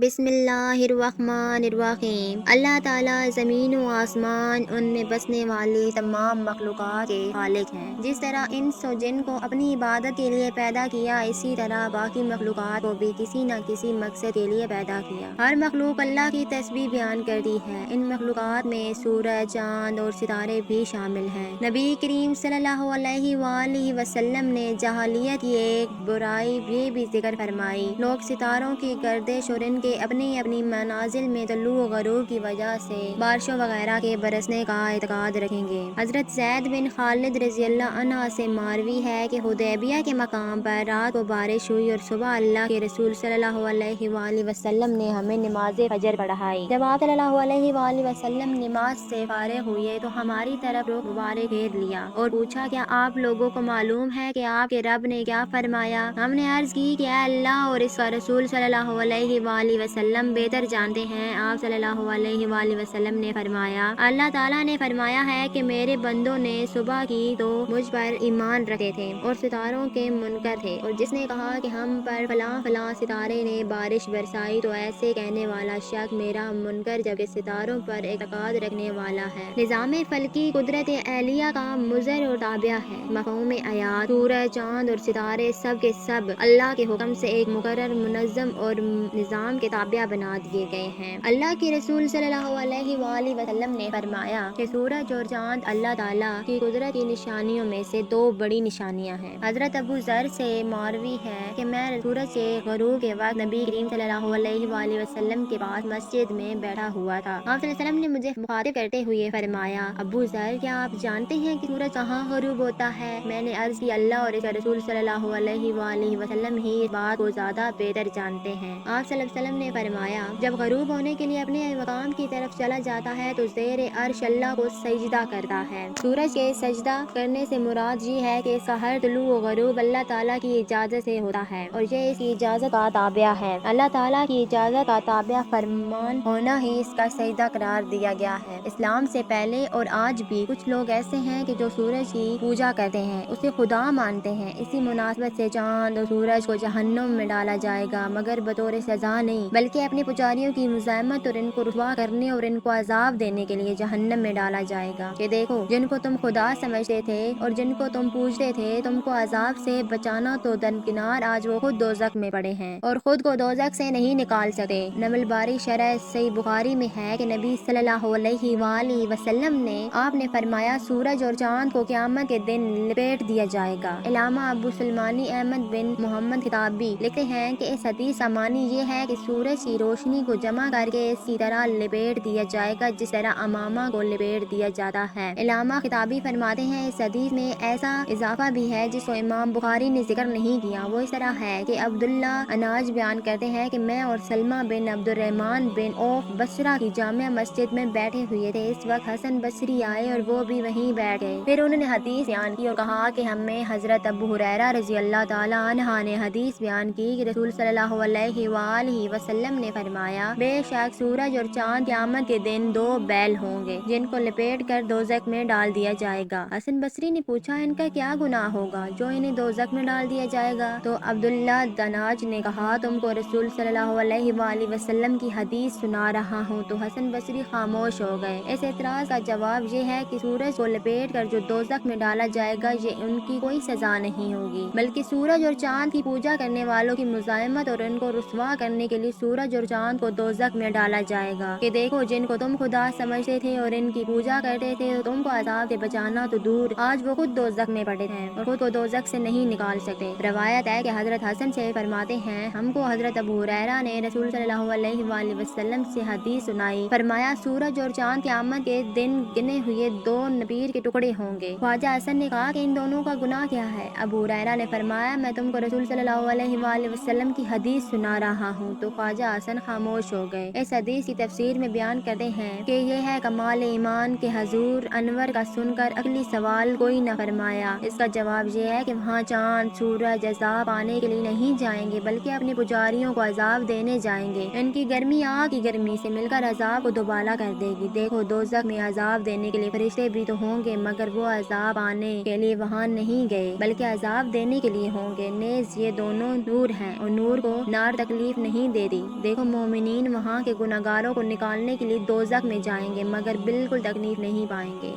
بسم اللہ الرحمن الرحیم۔ اللہ تعالیٰ زمین و آسمان ان میں بسنے والی تمام مخلوقات کے خالق ہیں۔ جس طرح انس و جن کو اپنی عبادت کے لیے پیدا کیا، اسی طرح باقی مخلوقات کو بھی کسی نہ کسی مقصد کے لیے پیدا کیا۔ ہر مخلوق اللہ کی تسبیح بیان کرتی ہے۔ ان مخلوقات میں سورج، چاند اور ستارے بھی شامل ہیں۔ نبی کریم صلی اللہ علیہ وآلہ وسلم نے جاہلیت کی ایک برائی یہ بھی ذکر فرمائی، لوگ ستاروں کی گردش اور ان کے اپنی اپنی منازل میں طلوع و غروب کی وجہ سے بارشوں وغیرہ کے برسنے کا اعتقاد رکھیں گے۔ حضرت زید بن خالد رضی اللہ عنہ سے مروی ہے کہ حدیبیہ کے مقام پر رات کو بارش ہوئی اور صبح اللہ کے رسول صلی اللہ علیہ وآلہ وسلم نے ہمیں نماز فجر پڑھائی۔ جب آپ صلی اللہ علیہ وآلہ وسلم نماز سے فارغ ہوئے تو ہماری طرف رخ مبارک پھیر لیا اور پوچھا، کیا آپ لوگوں کو معلوم ہے کہ آپ کے رب نے کیا فرمایا؟ ہم نے عرض کی کہ اے اللہ اور اس کا رسول صلی اللہ علیہ وآلہ وسلم بہتر جانتے ہیں۔ آپ صلی اللہ علیہ وآلہ وسلم نے فرمایا، اللہ تعالیٰ نے فرمایا ہے کہ میرے بندوں نے صبح کی تو مجھ پر ایمان رکھتے تھے اور ستاروں کے منکر تھے، اور جس نے کہا کہ ہم پر فلاں فلاں ستارے نے بارش برسائی تو ایسے کہنے والا شخص میرا منکر جبکہ ستاروں پر اعتقاد رکھنے والا ہے۔ نظام فلکی قدرت الہیہ کا مظہر اور تابع ہے۔ مفہوم آیات، سورج، چاند اور ستارے سب کے سب اللہ کے حکم سے ایک مقرر، منظم اور نظام کے تابع بنا دیے گئے ہیں۔ اللہ کے رسول صلی اللہ علیہ وآلہ وسلم نے فرمایا کہ سورج اور چاند اللہ تعالیٰ کی قدرت کی نشانیوں میں سے دو بڑی نشانیاں ہیں۔ حضرت ابو ذر سے مروی ہے کہ میں سورج کے غروب کے وقت نبی کریم صلی اللہ علیہ وآلہ وسلم کے پاس مسجد میں بیٹھا ہوا تھا۔ آپ صلی اللہ علیہ وسلم نے مجھے مخاطب کرتے ہوئے فرمایا، ابو ذر، کیا آپ جانتے ہیں کہ سورج کہاں غروب ہوتا ہے؟ میں نے عرض کی، اللہ اور اس کا رسول صلی اللہ علیہ وآلہ وسلم ہی اس بات کو زیادہ بہتر جانتے ہیں۔ آپ صلی اللہ علیہ وسلم نے فرمایا، جب غروب ہونے کے لیے اپنے مقام کی طرف چلا جاتا ہے تو زیر عرش اللہ کو سجدہ کرتا ہے۔ سورج کے سجدہ کرنے سے مراد یہ ہے کہ اس کا ہر طلوع و غروب اللہ تعالیٰ کی اجازت سے ہوتا ہے اور یہ اس کی اجازت کا تابع ہے۔ اللہ تعالیٰ کی اجازت کا تابع فرمان ہونا ہی اس کا سجدہ قرار دیا گیا ہے۔ اسلام سے پہلے اور آج بھی کچھ لوگ ایسے ہیں کہ جو سورج کی پوجا کرتے ہیں، اسے خدا مانتے ہیں۔ اسی مناسبت سے چاند اور سورج کو جہنم میں ڈالا جائے گا، مگر بطور سزا نہیں، بلکہ اپنے پجاریوں کی مزاحمت اور ان کو رسوا کرنے اور ان کو عذاب دینے کے لیے جہنم میں ڈالا جائے گا کہ دیکھو، جن کو تم خدا سمجھتے تھے اور جن کو تم پوجتے تھے، تم کو عذاب سے بچانا تو درکنار، آج وہ خود دوزخ میں پڑے ہیں اور خود کو دوزخ سے نہیں نکال سکتے۔ نمل باری شرح صحیح بخاری میں ہے کہ نبی صلی اللہ علیہ وآلہ وسلم نے آپ نے فرمایا، سورج اور چاند کو قیامت کے دن لپیٹ دیا جائے گا۔ علامہ ابو سلمانی احمد بن محمد خطابی لکھتے ہیں کہ اس حدیث کا معنی یہ ہے کہ سورج کی روشنی کو جمع کر کے اسی طرح لپیٹ دیا جائے گا جس طرح امامہ کو لپیٹ دیا جاتا ہے۔ علامہ خطابی فرماتے ہیں، اس حدیث میں ایسا اضافہ بھی ہے جس کو امام بخاری نے ذکر نہیں کیا۔ وہ اس طرح ہے کہ عبداللہ اناج بیان کرتے ہیں کہ میں اور سلمہ بن عبد الرحمن بن عوف بصرہ کی جامع مسجد میں بیٹھے ہوئے تھے۔ اس وقت حسن بصری آئے اور وہ بھی وہیں بیٹھ گئے۔ پھر انہوں نے حدیث بیان کی اور کہا کہ ہمیں حضرت ابو ہریرہ رضی اللہ تعالیٰ عنہ نے حدیث بیان کی کہ رسول صلی اللہ علیہ وآلہ وسلم نے فرمایا، بے شک سورج اور چاند قیامت کے دن دو بیل ہوں گے جن کو لپیٹ کر دوزخ میں ڈال دیا جائے گا۔ حسن بصری نے پوچھا، ان کا کیا گناہ ہوگا جو انہیں دوزخ میں ڈال دیا جائے گا؟ تو عبداللہ دناج نے کہا، تم کو رسول صلی اللہ علیہ وآلہ وسلم کی حدیث سنا رہا ہوں۔ تو حسن بصری خاموش ہو گئے۔ اس اعتراض کا جواب یہ ہے کہ سورج کو لپیٹ کر جو دوزخ میں ڈالا جائے گا، یہ ان کی کوئی سزا نہیں ہوگی، بلکہ سورج اور چاند کی پوجا کرنے والوں کی مزاحمت اور ان کو رسوا کرنے کے لیے سورج اور چاند کو دوزخ میں ڈالا جائے گا کہ دیکھو، جن کو تم خدا سمجھتے تھے اور ان کی پوجا کرتے تھے، تم کو عذاب سے بچانا تو دور، آج وہ خود دوزخ میں پڑے ہیں اور خود کو دوزخ سے نہیں نکال سکتے۔ روایت ہے کہ حضرت حسن سے فرماتے ہیں، ہم کو حضرت ابو ہریرہ نے رسول صلی اللہ علیہ وآلہ وسلم سے حدیث سنائی، فرمایا، سورج اور چاند قیامت کے دن گنے ہوئے دو نپیر کے ٹکڑے ہوں گے۔ خواجہ حسن نے کہا کہ ان دونوں کا گناہ کیا ہے؟ ابو ہریرہ نے فرمایا، میں تم کو رسول صلی اللہ علیہ وآلہ وسلم کی حدیث سنا رہا ہوں۔ تو خواجہ حسن خاموش ہو گئے۔ اس حدیث کی تفسیر میں بیان کرتے ہیں کہ یہ ہے کمال ایمان کہ حضور انور کا سن کر عقلی سوال کوئی نہ فرمایا۔ اس کا جواب یہ ہے کہ وہاں چاند سورج عذاب پانے کے لیے نہیں جائیں گے بلکہ اپنے پجاریوں کو عذاب دینے جائیں گے۔ ان کی گرمی آگ کی گرمی سے مل کر عذاب کو دوبالا کر دے گی۔ دیکھو، دوزخ میں عذاب دینے کے لیے فرشتے بھی تو ہوں گے، مگر وہ عذاب پانے کے لیے وہاں نہیں گئے بلکہ عذاب دینے کے لیے ہوں گے۔ نیز یہ دونوں نور ہیں اور نور کو نار تکلیف نہیں دے دے دی۔ دیکھو مومنین وہاں کے گنہگاروں کو نکالنے کے لیے دوزخ میں جائیں گے مگر بالکل تکلیف نہیں پائیں گے۔